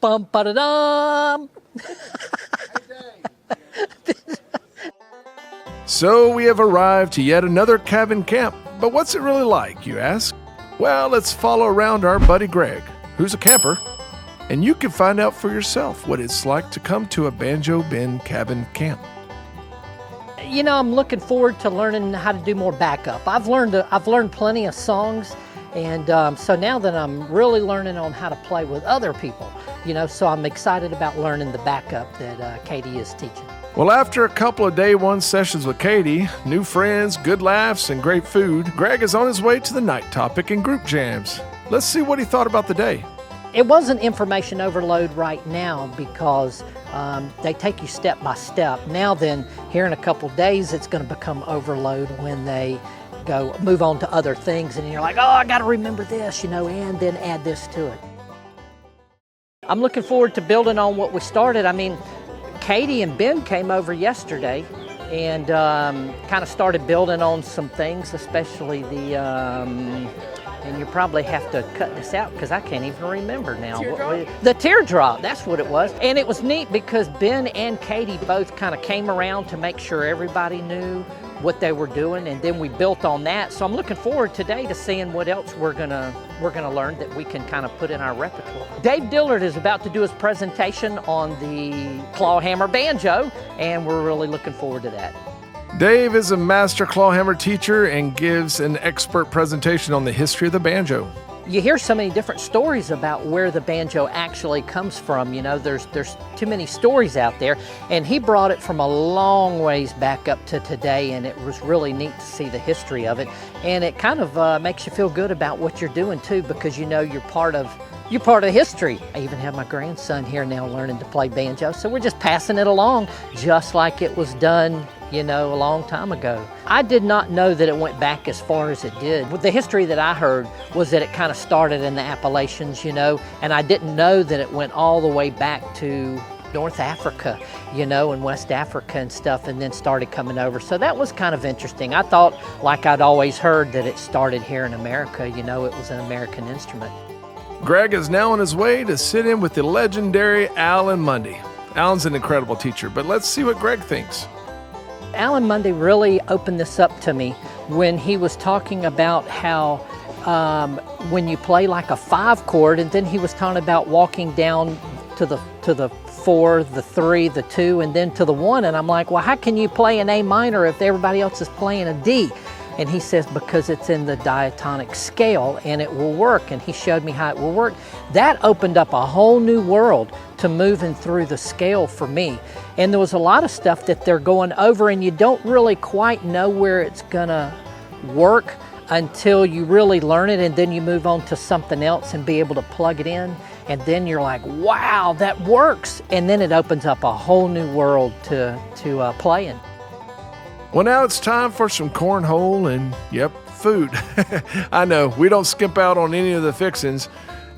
bum ba da dum. So we have arrived to yet another cabin camp. But what's it really like, you ask? Well, let's follow around our buddy Greg, who's a camper, and you can find out for yourself what it's like to come to a Banjo Bend cabin camp. You know, I'm looking forward to learning how to do more backup. I've learned plenty of songs, and so now that I'm really learning on how to play with other people, you know, so I'm excited about learning the backup that Katie is teaching. Well, after a couple of day one sessions with Katie, new friends, good laughs, and great food, Greg is on his way to the night topic and group jams. Let's see what he thought about the day. It wasn't information overload right now because they take you step by step. Now then, here in a couple days, it's going to become overload when they move on to other things, and you're like, oh, I got to remember this, you know, and then add this to it. I'm looking forward to building on what we started. I mean, Katie and Ben came over yesterday and kind of started building on some things, especially the, and you probably have to cut this out because I can't even remember now. The teardrop, that's what it was. And it was neat because Ben and Katie both kind of came around to make sure everybody knew what they were doing, and then we built on that. So I'm looking forward today to seeing what else we're gonna learn that we can kind of put in our repertoire. Dave Dillard is about to do his presentation on the clawhammer banjo, and we're really looking forward to that. Dave is a master clawhammer teacher and gives an expert presentation on the history of the banjo. You hear so many different stories about where the banjo actually comes from. You know, there's too many stories out there, and he brought it from a long ways back up to today, and it was really neat to see the history of it. And it kind of makes you feel good about what you're doing too, because you know you're part of history. I even have my grandson here now learning to play banjo, so we're just passing it along just like it was done, you know, a long time ago. I did not know that it went back as far as it did. The history that I heard was that it kind of started in the Appalachians, you know, and I didn't know that it went all the way back to North Africa, you know, and West Africa and stuff, and then started coming over. So that was kind of interesting. I thought, like I'd always heard, that it started here in America, you know, it was an American instrument. Greg is now on his way to sit in with the legendary Alan Mundy. Alan's an incredible teacher, but let's see what Greg thinks. Alan Mundy really opened this up to me when he was talking about how when you play like a 5 chord, and then he was talking about walking down to the 4, the 3, the 2, and then to the 1, and I'm like, well, how can you play an A minor if everybody else is playing a D? And he says, because it's in the diatonic scale and it will work. And he showed me how it will work. That opened up a whole new world to moving through the scale for me. And there was a lot of stuff that they're going over, and you don't really quite know where it's gonna work until you really learn it, and then you move on to something else and be able to plug it in. And then you're like, wow, that works. And then it opens up a whole new world to play in. Well, now it's time for some cornhole and, yep, food. I know, we don't skimp out on any of the fixins.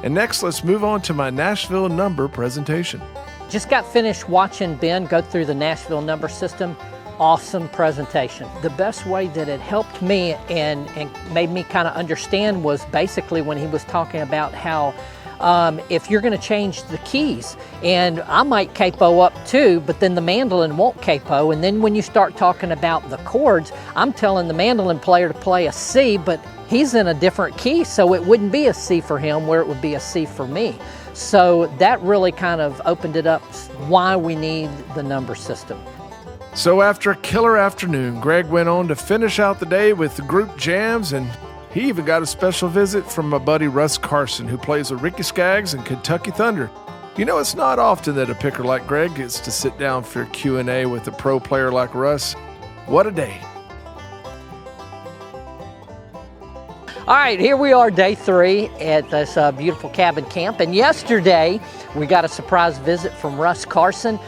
And next, let's move on to my Nashville number presentation. Just got finished watching Ben go through the Nashville number system. Awesome presentation. The best way that it helped me and made me kind of understand was basically when he was talking about how if you're going to change the keys, and I might capo up too, but then the mandolin won't capo, and then when you start talking about the chords, I'm telling the mandolin player to play a C, but he's in a different key, so it wouldn't be a C for him where it would be a C for me. So that really kind of opened it up why we need the number system. So after a killer afternoon, Greg went on to finish out the day with the group jams, and he even got a special visit from my buddy Russ Carson, who plays with Ricky Skaggs and Kentucky Thunder. You know, it's not often that a picker like Greg gets to sit down for a Q&A with a pro player like Russ. What a day. All right, here we are, day 3 at this beautiful cabin camp. And yesterday, we got a surprise visit from Russ Carson.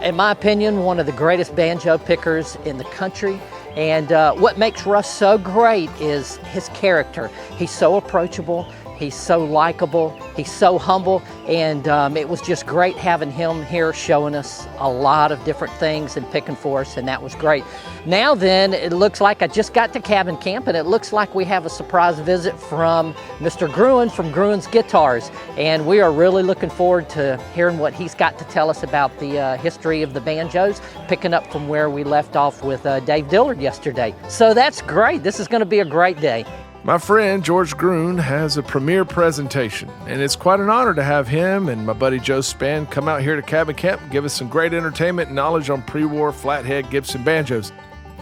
In my opinion, one of the greatest banjo pickers in the country. And what makes Russ so great is his character. He's so approachable. He's so likable. He's so humble. And it was just great having him here showing us a lot of different things and picking for us, and that was great. Now then, it looks like I just got to cabin camp, and it looks like we have a surprise visit from Mr. Gruhn from Gruhn's Guitars. And we are really looking forward to hearing what he's got to tell us about the history of the banjos, picking up from where we left off with Dave Dillard yesterday. So that's great. This is going to be a great day. My friend George Gruhn has a premier presentation, and it's quite an honor to have him and my buddy Joe Spann come out here to cabin camp and give us some great entertainment and knowledge on pre-war flathead Gibson banjos.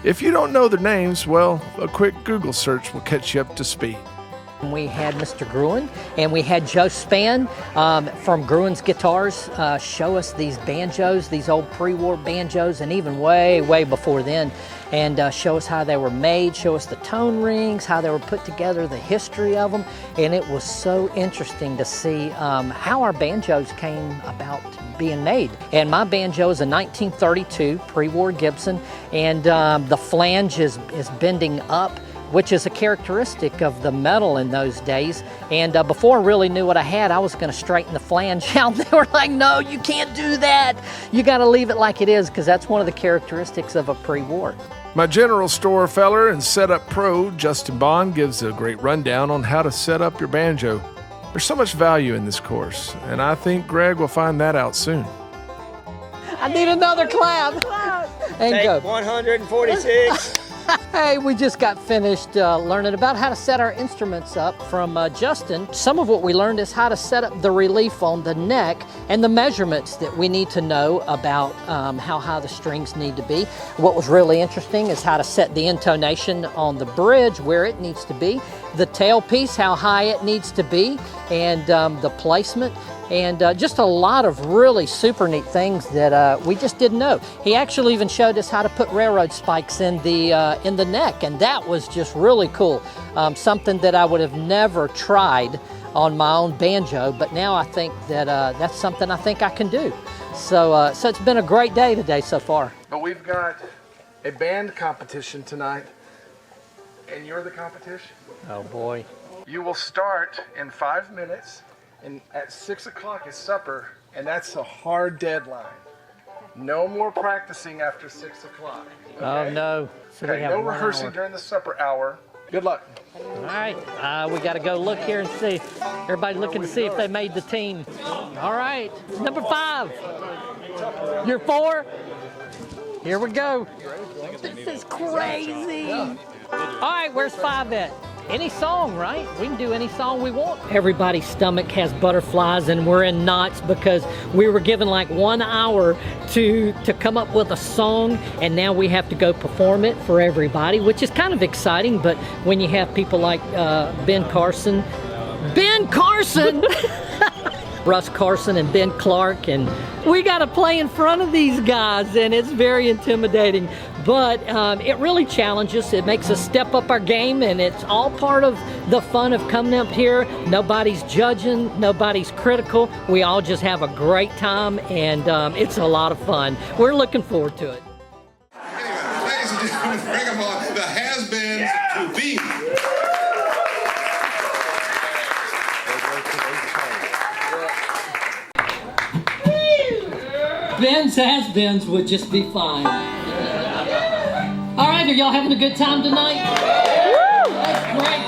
If you don't know their names, well, a quick Google search will catch you up to speed. We had Mr. Gruhn and we had Joe Spann from Gruhn's Guitars show us these banjos, these old pre-war banjos, and even way before then, and show us how they were made, show us the tone rings, how they were put together, the history of them. And it was so interesting to see how our banjos came about being made. And my banjo is a 1932 pre-war Gibson, and the flange is bending up, which is a characteristic of the metal in those days. And before I really knew what I had, I was gonna straighten the flange out. They were like, no, you can't do that. You gotta leave it like it is, because that's one of the characteristics of a pre-war. My general store feller and setup pro, Justin Bond, gives a great rundown on how to set up your banjo. There's so much value in this course, and I think Greg will find that out soon. I need another clap. And Take go. 146. Hey, we just got finished learning about how to set our instruments up from Justin. Some of what we learned is how to set up the relief on the neck and the measurements that we need to know about how high the strings need to be. What was really interesting is how to set the intonation on the bridge, where it needs to be, the tailpiece, how high it needs to be, and the placement. And just a lot of really super neat things that we just didn't know. He actually even showed us how to put railroad spikes in the neck, and that was just really cool. Something that I would have never tried on my own banjo, but now I think that that's something I think I can do. So it's been a great day today so far. But we've got a band competition tonight, and you're the competition. Oh boy. You will start in 5 minutes. And at 6 o'clock is supper, and that's a hard deadline. No more practicing after 6 o'clock. Okay? Oh no. So we Okay, have no 1 rehearsing hour. during the supper hour. Good luck. All right, we got to go look here and see. Everybody looking to see if they made the team. All right, number 5. You're 4. Here we go. This is crazy. All right, where's 5 at? Any song, right? We can do any song we want. Everybody's stomach has butterflies, and we're in knots because we were given like 1 hour to come up with a song, and now we have to go perform it for everybody, which is kind of exciting. But when you have people like Ben Carson, Russ Carson and Ben Clark, and we got to play in front of these guys, and it's very intimidating. But it really challenges. It makes us step up our game, and it's all part of the fun of coming up here. Nobody's judging, nobody's critical. We all just have a great time, and it's a lot of fun. We're looking forward to it. Anyway, ladies and gentlemen, bring them on the has-beens to be. Ben's has-beens would just be fine. All right, are y'all having a good time tonight? Woo! That's great.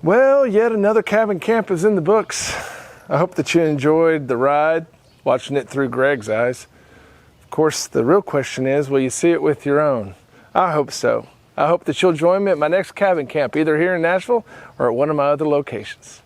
Well, yet another cabin camp is in the books. I hope that you enjoyed the ride, watching it through Greg's eyes. Of course, the real question is, will you see it with your own? I hope so. I hope that you'll join me at my next cabin camp, either here in Nashville or at one of my other locations.